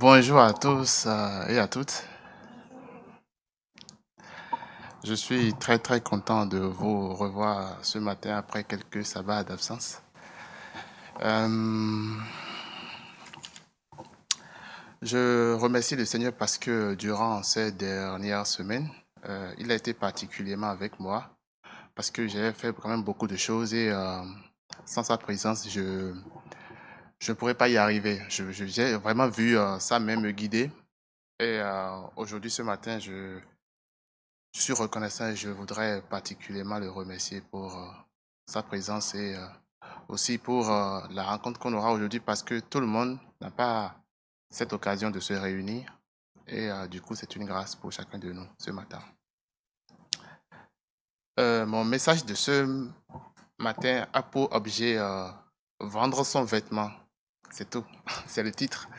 Bonjour à tous et à toutes. Je suis très très content de vous revoir ce matin après quelques sabbats d'absence. Euh, je remercie le Seigneur parce que durant ces dernières semaines, il a été particulièrement avec moi parce que j'ai fait quand même beaucoup de choses et sans sa présence, je ne pourrais pas y arriver. J'ai vraiment vu sa main me guider et aujourd'hui, ce matin, je suis reconnaissant et je voudrais particulièrement le remercier pour sa présence et aussi pour la rencontre qu'on aura aujourd'hui parce que tout le monde n'a pas cette occasion de se réunir et du coup c'est une grâce pour chacun de nous ce matin. Mon message de ce matin a pour objet vendre son vêtement. C'est tout, c'est le titre.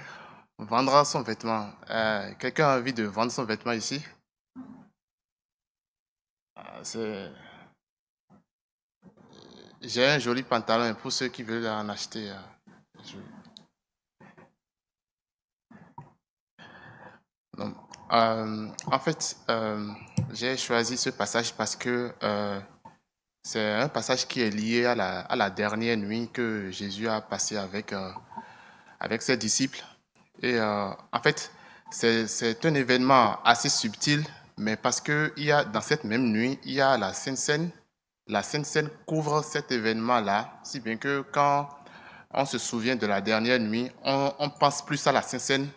Vendre son vêtement. Quelqu'un a envie de vendre son vêtement ici? C'est J'ai un joli pantalon pour ceux qui veulent en acheter. Je- non. En fait, j'ai choisi ce passage parce que c'est un passage qui est lié à la dernière nuit que Jésus a passée avec ses disciples. Et en fait, c'est un événement assez subtil, mais parce que il y a, dans cette même nuit, il y a la Sainte Seine. La Sainte Seine couvre cet événement-là, si bien que quand on se souvient de la dernière nuit, on pense plus à la Sainte Seine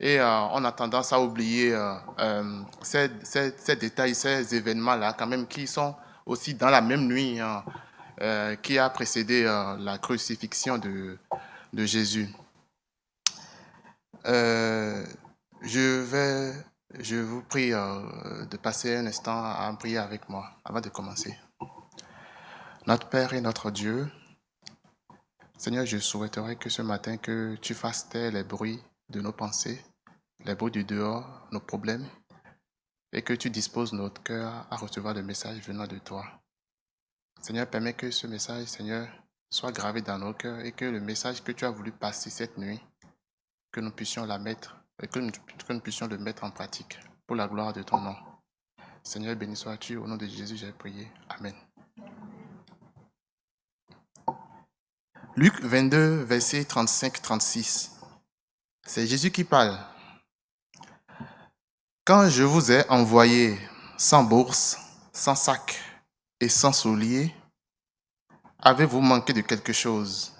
et on a tendance à oublier ces détails, ces événements-là, quand même, qui sont aussi dans la même nuit hein, qui a précédé la crucifixion de Jésus. Euh, je vais, je vous prie de passer un instant à prier avec moi avant de commencer. Notre Père et notre Dieu, Seigneur, je souhaiterais que ce matin, que tu fasses taire les bruits de nos pensées, les bruits du dehors, nos problèmes, et que tu disposes notre cœur à recevoir le message venant de toi. Seigneur, permets que ce message, Seigneur, soit gravé dans nos cœurs et que le message que tu as voulu passer cette nuit, que nous puissions la mettre, et que nous puissions le mettre en pratique pour la gloire de ton nom. Seigneur, béni sois-tu, au nom de Jésus, j'ai prié. Amen. Luc 22, versets 35-36. C'est Jésus qui parle. Quand je vous ai envoyé sans bourse, sans sac et sans souliers, avez-vous manqué de quelque chose?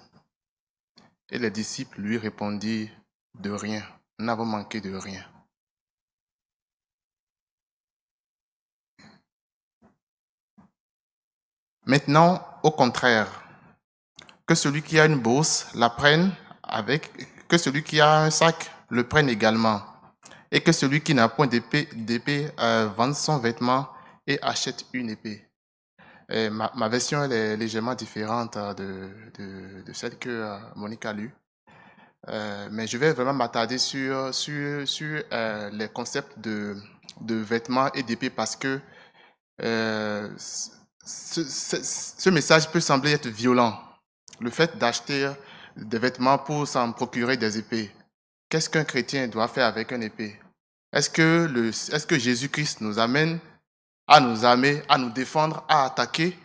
Et les disciples lui répondirent, de rien, nous n'avons manqué de rien. Maintenant, au contraire, que celui qui a une bourse la prenne avec, que celui qui a un sac le prenne également, et que celui qui n'a point d'épée vende son vêtement et achète une épée. Et ma version elle est légèrement différente de celle que Monique a lue. Mais je vais vraiment m'attarder sur les concepts de vêtements et d'épée parce que euh, ce message peut sembler être violent. Le fait d'acheter des vêtements pour s'en procurer des épées. Qu'est-ce qu'un chrétien doit faire avec une épée? Est-ce que Jésus-Christ nous amène à nous armer, à nous défendre, à attaquer?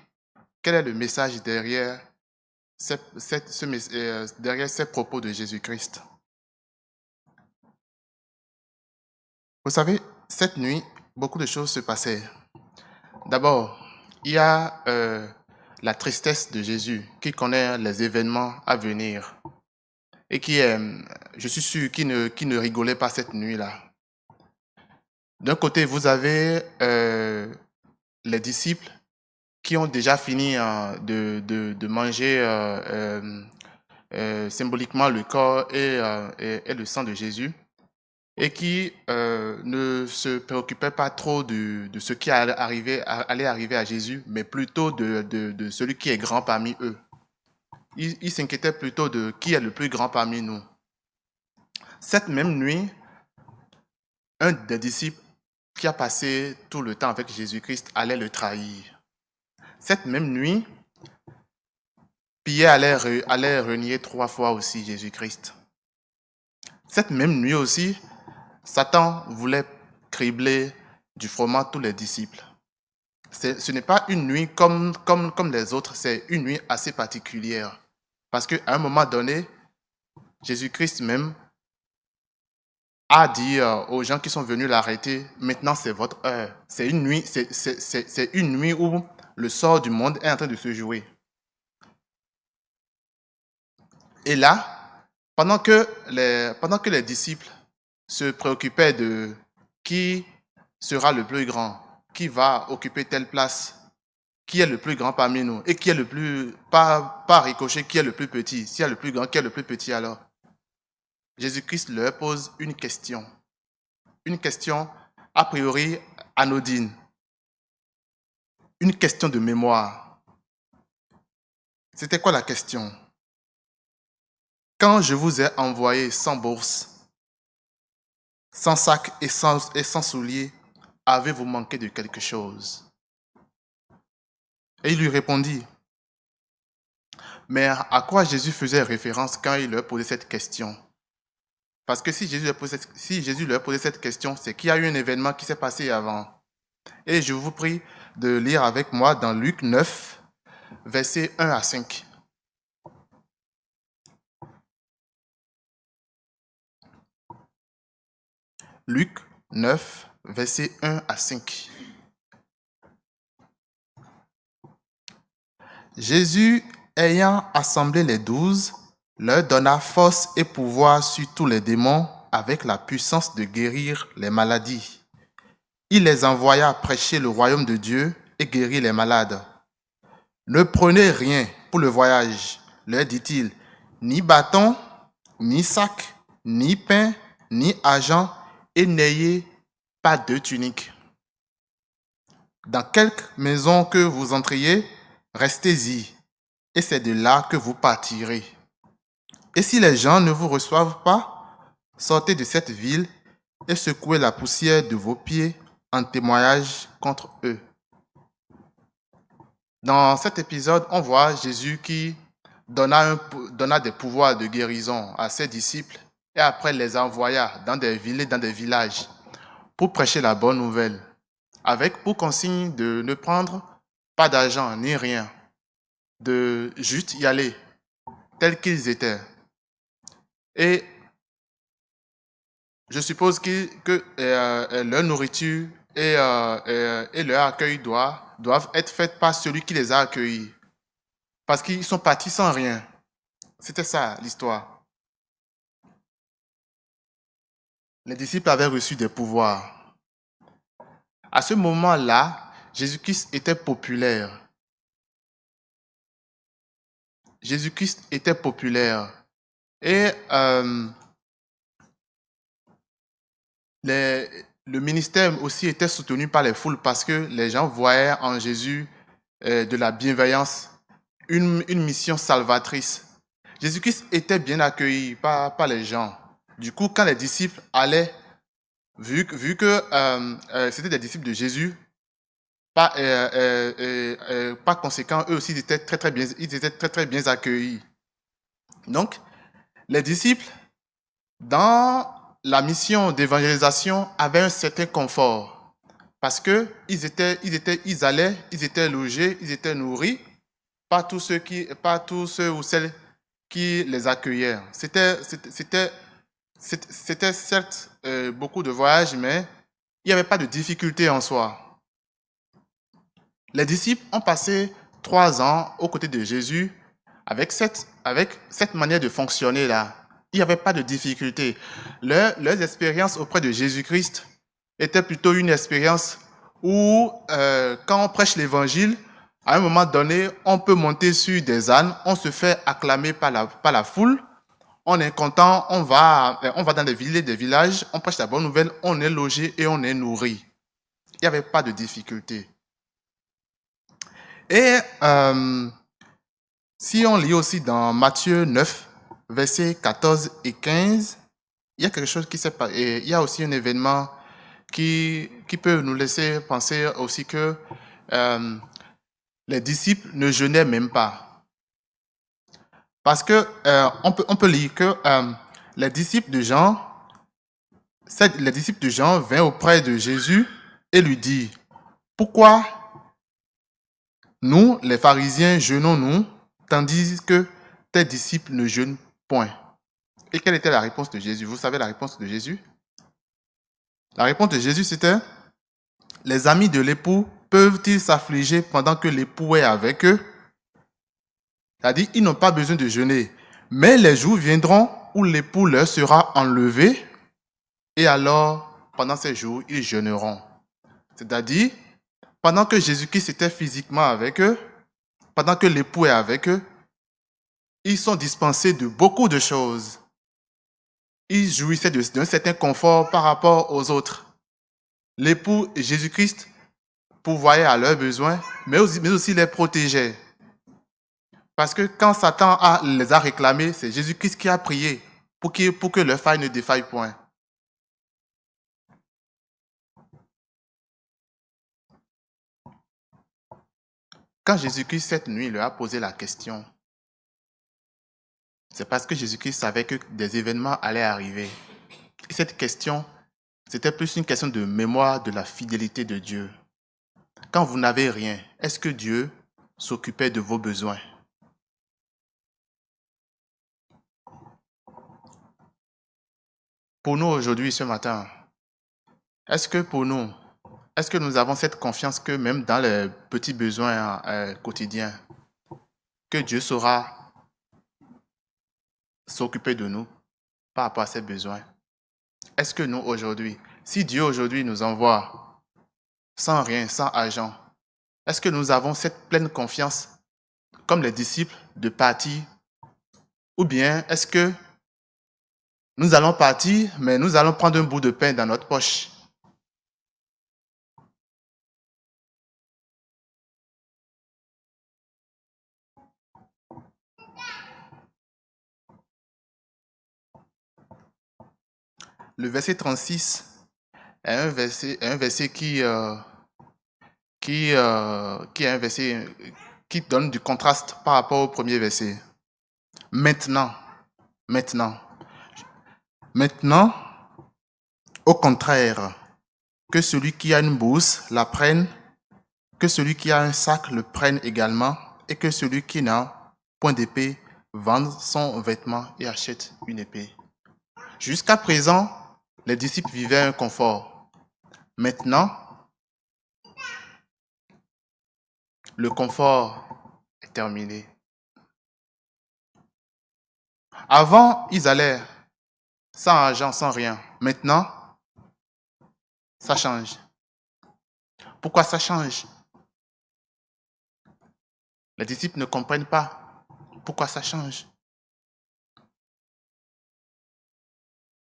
Quel est le message derrière ces propos de Jésus-Christ? Vous savez, cette nuit, beaucoup de choses se passaient. D'abord, il y a la tristesse de Jésus qui connaît les événements à venir et je suis sûr, qui ne rigolait pas cette nuit-là. D'un côté, vous avez les disciples qui ont déjà fini de manger symboliquement le corps et le sang de Jésus et qui ne se préoccupaient pas trop de ce qui allait arriver à Jésus, mais plutôt de celui qui est grand parmi eux. Ils s'inquiétaient plutôt de qui est le plus grand parmi nous. Cette même nuit, un des disciples qui a passé tout le temps avec Jésus-Christ allait le trahir. Cette même nuit, Pierre allait renier 3 fois aussi Jésus-Christ. Cette même nuit aussi, Satan voulait cribler du froment tous les disciples. Ce n'est pas une nuit comme les autres, c'est une nuit assez particulière. Parce qu'à un moment donné, Jésus-Christ même a dit aux gens qui sont venus l'arrêter, maintenant c'est votre heure. C'est une nuit où le sort du monde est en train de se jouer. Et là, pendant que les disciples se préoccupaient de qui sera le plus grand, qui va occuper telle place, qui est le plus grand parmi nous, et qui est le plus, pas ricochet, qui est le plus petit, s'il y a le plus grand, qui est le plus petit alors. Jésus-Christ leur pose une question a priori anodine, une question de mémoire. C'était quoi la question? Quand je vous ai envoyé sans bourse, sans sac et sans souliers, avez-vous manqué de quelque chose? Et il lui répondit. Mais à quoi Jésus faisait référence quand il leur posait cette question? Parce que si Jésus leur posait cette question, c'est qu'il y a eu un événement qui s'est passé avant. Et je vous prie de lire avec moi dans Luc 9, versets 1 à 5. Luc 9, versets 1 à 5. Jésus, ayant assemblé les 12, leur donna force et pouvoir sur tous les démons avec la puissance de guérir les maladies. Il les envoya prêcher le royaume de Dieu et guérir les malades. Ne prenez rien pour le voyage, leur dit-il, ni bâton, ni sac, ni pain, ni argent, et n'ayez pas de tunique. Dans quelque maison que vous entriez, restez-y, et c'est de là que vous partirez. Et si les gens ne vous reçoivent pas, sortez de cette ville et secouez la poussière de vos pieds en témoignage contre eux. Dans cet épisode, on voit Jésus qui donna des pouvoirs de guérison à ses disciples et après les envoya dans des villes et dans des villages pour prêcher la bonne nouvelle, avec pour consigne de ne prendre pas d'argent ni rien, de juste y aller tels qu'ils étaient. Et je suppose que leur nourriture et leur accueil doivent être faits par celui qui les a accueillis. Parce qu'ils sont partis sans rien. C'était ça l'histoire. Les disciples avaient reçu des pouvoirs. À ce moment-là, Jésus-Christ était populaire. Jésus-Christ était populaire. Et le ministère aussi était soutenu par les foules parce que les gens voyaient en Jésus de la bienveillance, une mission salvatrice. Jésus-Christ était bien accueilli par les gens. Du coup, quand les disciples allaient, vu que c'était des disciples de Jésus, par conséquent, eux aussi ils étaient très très bien accueillis. Donc, les disciples, dans la mission d'évangélisation, avaient un certain confort parce que ils étaient logés, ils étaient nourris par tous ceux ou celles qui les accueillaient. C'était certes beaucoup de voyages, mais il n'y avait pas de difficulté en soi. Les disciples ont passé 3 ans aux côtés de Jésus avec cette manière de fonctionner là. Il n'y avait pas de difficulté. Leurs expériences auprès de Jésus-Christ étaient plutôt une expérience où, quand on prêche l'évangile, à un moment donné, on peut monter sur des ânes, on se fait acclamer par la foule, on est content, on va dans des villes et des villages, on prêche la bonne nouvelle, on est logé et on est nourri. Il n'y avait pas de difficulté. Et si on lit aussi dans Matthieu 9, versets 14 et 15, il y a quelque chose qui s'est passé. Et il y a aussi un événement qui peut nous laisser penser aussi que les disciples ne jeûnaient même pas. Parce que on peut lire que les disciples de Jean Les disciples de Jean vinrent auprès de Jésus et lui dirent, pourquoi nous, les pharisiens, jeûnons-nous, tandis que tes disciples ne jeûnent point? Et quelle était la réponse de Jésus? Vous savez la réponse de Jésus? La réponse de Jésus, c'était, les amis de l'époux peuvent-ils s'affliger pendant que l'époux est avec eux? C'est-à-dire, ils n'ont pas besoin de jeûner. Mais les jours viendront où l'époux leur sera enlevé, et alors, pendant ces jours, ils jeûneront. C'est-à-dire, pendant que Jésus-Christ était physiquement avec eux, pendant que l'époux est avec eux, ils sont dispensés de beaucoup de choses. Ils jouissaient d'un certain confort par rapport aux autres. L'époux et Jésus-Christ pourvoyait à leurs besoins, mais aussi les protégeait. Parce que quand Satan les a réclamés, c'est Jésus-Christ qui a prié pour que leur faille ne défaille point. Quand Jésus-Christ, cette nuit, leur a posé la question, c'est parce que Jésus-Christ savait que des événements allaient arriver. Et cette question, c'était plus une question de mémoire de la fidélité de Dieu. Quand vous n'avez rien, est-ce que Dieu s'occupait de vos besoins? Pour nous aujourd'hui, ce matin, est-ce que nous avons cette confiance que même dans les petits besoins quotidiens, que Dieu saura s'occuper de nous par rapport à ces besoins? Est-ce que nous aujourd'hui, si Dieu aujourd'hui nous envoie sans rien, sans argent, est-ce que nous avons cette pleine confiance, comme les disciples, de partir? Ou bien est-ce que nous allons partir, mais nous allons prendre un bout de pain dans notre poche? Le verset 36 est un verset qui est un verset qui donne du contraste par rapport au premier verset. Maintenant, maintenant, maintenant, au contraire, que celui qui a une bourse la prenne, que celui qui a un sac le prenne également, et que celui qui n'a point d'épée vende son vêtement et achète une épée. Jusqu'à présent, les disciples vivaient un confort. Maintenant, le confort est terminé. Avant, ils allaient sans argent, sans rien. Maintenant, ça change. Pourquoi ça change? Les disciples ne comprennent pas pourquoi ça change.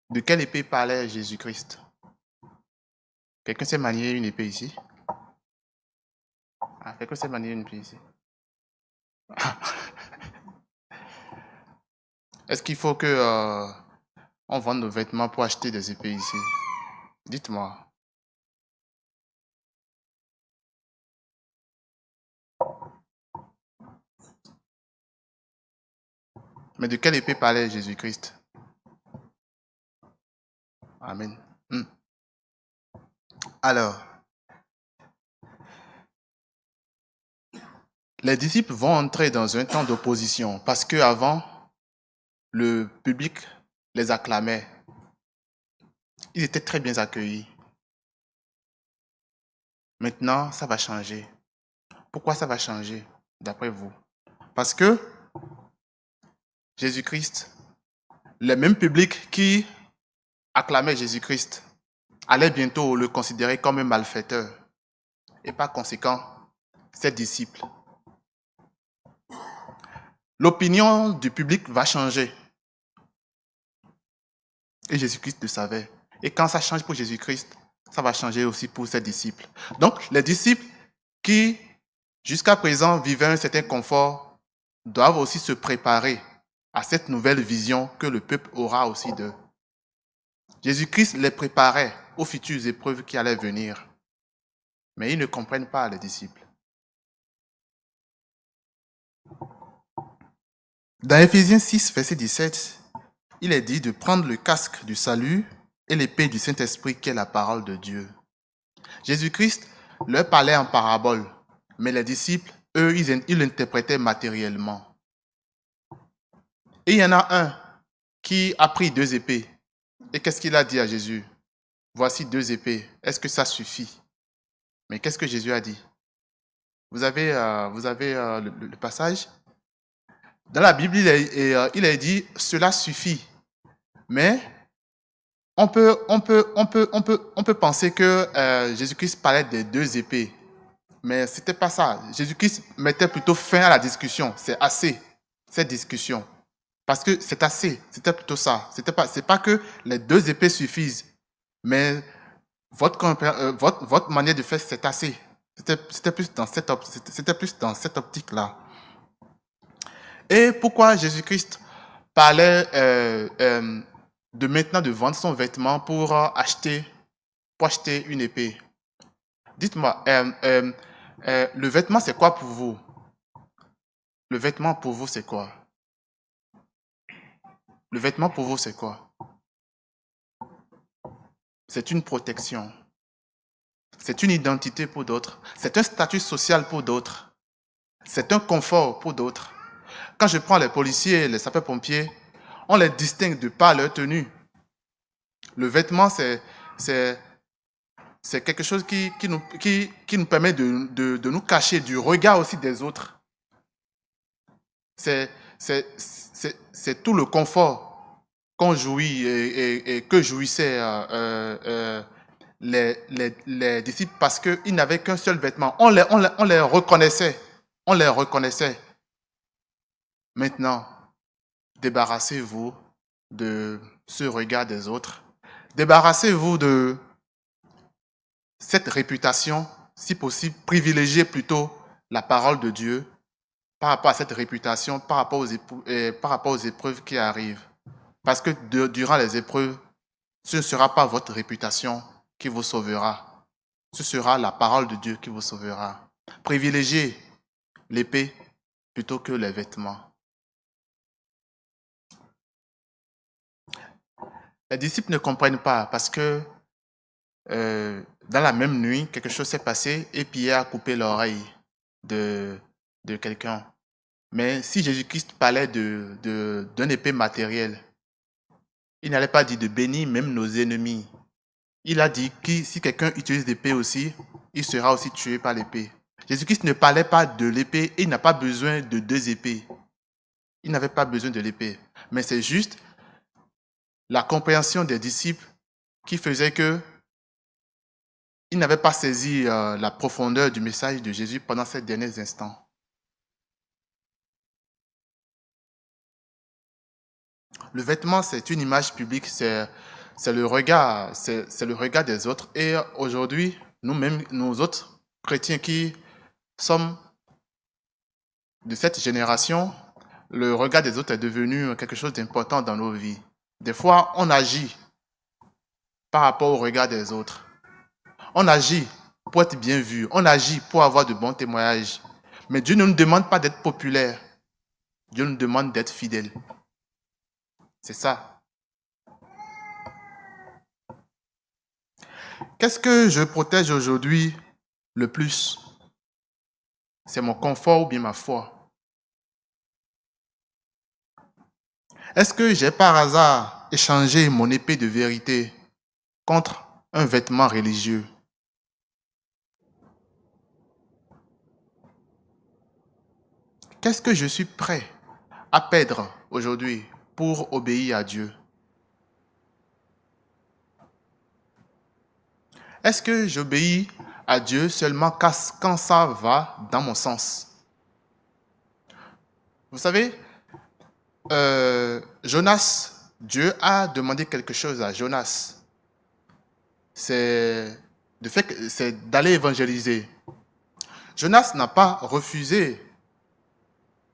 De quelle épée parlait Jésus-Christ? Quelqu'un sait manier une épée ici? Quelqu'un sait manier une épée ici? Est-ce qu'il faut que on vende nos vêtements pour acheter des épées ici? Dites-moi. Mais de quelle épée parlait Jésus-Christ? Amen. Alors, les disciples vont entrer dans un temps d'opposition parce qu'avant, le public les acclamait. Ils étaient très bien accueillis. Maintenant, ça va changer. Pourquoi ça va changer, d'après vous? Parce que Jésus-Christ, le même public qui acclamait Jésus-Christ, allait bientôt le considérer comme un malfaiteur. Et par conséquent, ses disciples. L'opinion du public va changer. Et Jésus-Christ le savait. Et quand ça change pour Jésus-Christ, ça va changer aussi pour ses disciples. Donc, les disciples qui, jusqu'à présent, vivaient un certain confort, doivent aussi se préparer à cette nouvelle vision que le peuple aura aussi d'eux. Jésus-Christ les préparait aux futures épreuves qui allaient venir. Mais ils ne comprennent pas, les disciples. Dans Éphésiens 6, verset 17, il est dit de prendre le casque du salut et l'épée du Saint-Esprit qui est la parole de Dieu. Jésus-Christ leur parlait en parabole, mais les disciples, eux, ils l'interprétaient matériellement. Et il y en a un qui a pris 2 épées. Et qu'est-ce qu'il a dit à Jésus? Voici 2 épées. Est-ce que ça suffit? Mais qu'est-ce que Jésus a dit? Vous avez le passage? Dans la Bible, il a dit, cela suffit. Mais on peut penser que Jésus-Christ parlait des 2 épées. Mais ce n'était pas ça. Jésus-Christ mettait plutôt fin à la discussion. C'est assez, cette discussion. Parce que c'est assez. C'était plutôt ça. C'est pas que les 2 épées suffisent. Mais votre manière de faire, c'est assez. C'était plus dans cette optique-là. Et pourquoi Jésus-Christ parlait de maintenant de vendre son vêtement pour acheter une épée? Dites-moi, le vêtement, c'est quoi pour vous? Le vêtement pour vous, c'est quoi? Le vêtement pour vous, c'est quoi? C'est une protection. C'est une identité pour d'autres. C'est un statut social pour d'autres. C'est un confort pour d'autres. Quand je prends les policiers et les sapeurs-pompiers, on les distingue de par leur tenue. Le vêtement, c'est quelque chose qui nous permet de nous cacher du regard aussi des autres. C'est tout le confort qu'on jouit et que jouissaient les disciples parce qu'ils n'avaient qu'un seul vêtement. On les reconnaissait. On les reconnaissait. Maintenant, débarrassez-vous de ce regard des autres. Débarrassez-vous de cette réputation, si possible, privilégiez plutôt la parole de Dieu par rapport à cette réputation, par rapport aux épreuves qui arrivent. Parce que durant les épreuves, ce ne sera pas votre réputation qui vous sauvera. Ce sera la parole de Dieu qui vous sauvera. Privilégiez l'épée plutôt que les vêtements. Les disciples ne comprennent pas parce que dans la même nuit, quelque chose s'est passé et Pierre a coupé l'oreille de quelqu'un. Mais si Jésus-Christ parlait d'une épée matérielle, il n'allait pas dire de bénir même nos ennemis. Il a dit que si quelqu'un utilise l'épée aussi, il sera aussi tué par l'épée. Jésus-Christ ne parlait pas de l'épée et il n'a pas besoin de 2 épées. Il n'avait pas besoin de l'épée. Mais c'est juste la compréhension des disciples qui faisait que ils n'avaient pas saisi la profondeur du message de Jésus pendant ces derniers instants. Le vêtement, c'est une image publique, c'est le regard, c'est le regard des autres. Et aujourd'hui, nous-mêmes, nous autres chrétiens qui sommes de cette génération, le regard des autres est devenu quelque chose d'important dans nos vies. Des fois, on agit par rapport au regard des autres. On agit pour être bien vu. On agit pour avoir de bons témoignages. Mais Dieu ne nous demande pas d'être populaire. Dieu nous demande d'être fidèle. C'est ça. Qu'est-ce que je protège aujourd'hui le plus? C'est mon confort ou bien ma foi? Est-ce que j'ai par hasard échangé mon épée de vérité contre un vêtement religieux? Qu'est-ce que je suis prêt à perdre aujourd'hui pour obéir à Dieu? Est-ce que j'obéis à Dieu seulement quand ça va dans mon sens? Vous savez, Jonas, Dieu a demandé quelque chose à Jonas. C'est d'aller évangéliser. Jonas n'a pas refusé,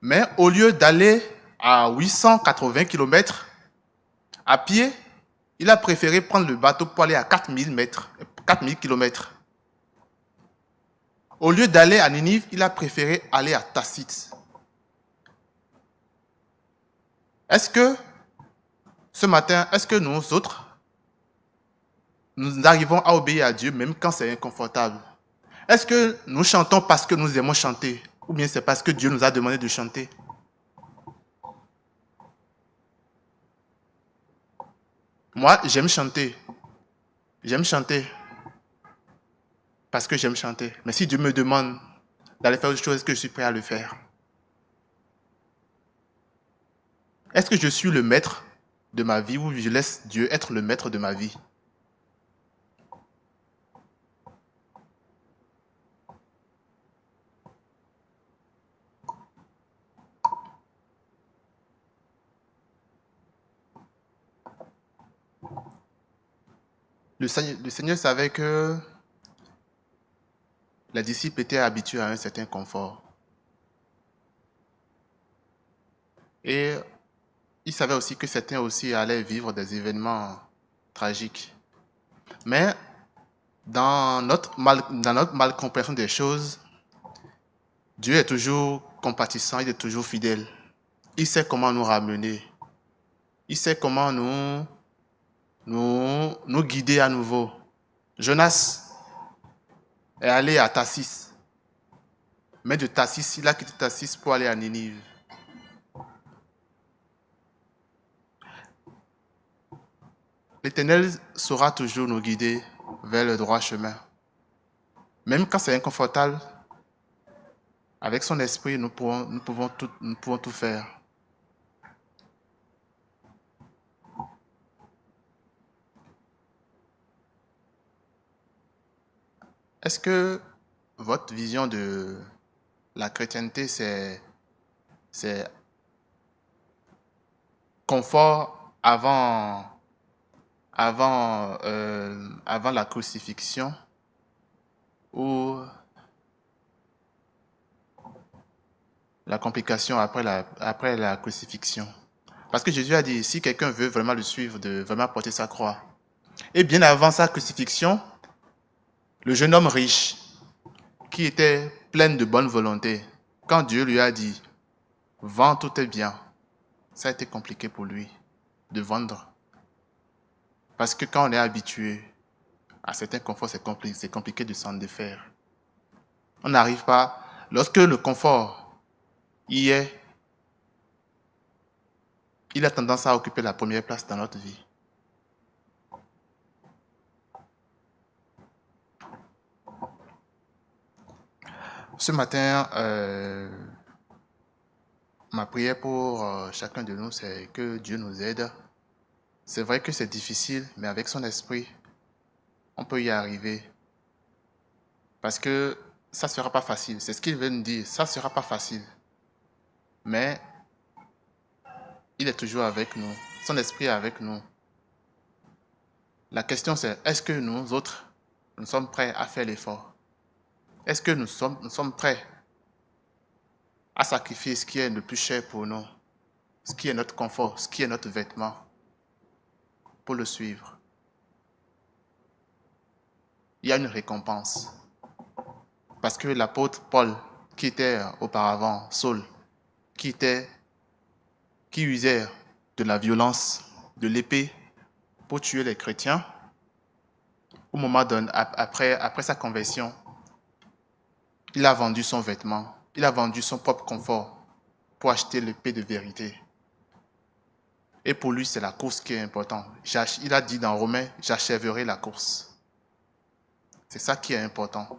mais au lieu d'aller à 880 km à pied, il a préféré prendre le bateau pour aller à 4000 km. Au lieu d'aller à Ninive, il a préféré aller à Tacite. Est-ce que ce matin, est-ce que nous autres, nous arrivons à obéir à Dieu même quand c'est inconfortable. Est-ce que nous chantons parce que nous aimons chanter ou bien c'est parce que Dieu nous a demandé de chanter? Moi, j'aime chanter. J'aime chanter parce que j'aime chanter. Mais si Dieu me demande d'aller faire autre chose, est-ce que je suis prêt à le faire? Est-ce que je suis le maître de ma vie ou je laisse Dieu être le maître de ma vie? Le Seigneur savait que les disciples étaient habitués à un certain confort. Et il savait aussi que certains aussi allaient vivre des événements tragiques. Mais dans notre malcompréhension des choses, Dieu est toujours compatissant, il est toujours fidèle. Il sait comment nous ramener. Il sait comment nous guider à nouveau. Jonas est allé à Tarsis. Mais de Tarsis, il a quitté Tarsis pour aller à Ninive. L'Éternel saura toujours nous guider vers le droit chemin. Même quand c'est inconfortable, avec son esprit, nous pouvons tout faire. Est-ce que votre vision de la chrétienté, c'est confort avant la crucifixion ou la complication après la crucifixion? Parce que Jésus a dit, si quelqu'un veut vraiment le suivre, de vraiment porter sa croix. Et bien avant sa crucifixion, le jeune homme riche, qui était plein de bonne volonté, quand Dieu lui a dit, vends tous tes biens, ça a été compliqué pour lui de vendre. Parce que quand on est habitué à certains conforts, c'est compliqué de s'en défaire. On n'arrive pas, lorsque le confort y est, il a tendance à occuper la première place dans notre vie. Ce matin, ma prière pour chacun de nous, c'est que Dieu nous aide. C'est vrai que c'est difficile, mais avec son esprit, on peut y arriver. Parce que ça ne sera pas facile. C'est ce qu'il veut nous dire. Ça ne sera pas facile. Mais il est toujours avec nous. Son esprit est avec nous. La question c'est, est-ce que nous autres, nous sommes prêts à faire l'effort? Est-ce que nous sommes prêts à sacrifier ce qui est le plus cher pour nous, ce qui est notre confort, ce qui est notre vêtement, pour le suivre? Il y a une récompense. Parce que l'apôtre Paul, qui était auparavant Saul, qui usait de la violence, de l'épée, pour tuer les chrétiens, au moment après sa conversion, il a vendu son vêtement, il a vendu son propre confort pour acheter l'épée de vérité. Et pour lui, c'est la course qui est importante. Il a dit dans Romains, j'achèverai la course. C'est ça qui est important.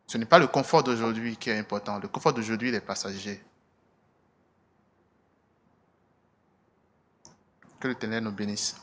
Ce n'est pas le confort d'aujourd'hui qui est important. Le confort d'aujourd'hui, il est passager. Que l'Éternel nous bénisse.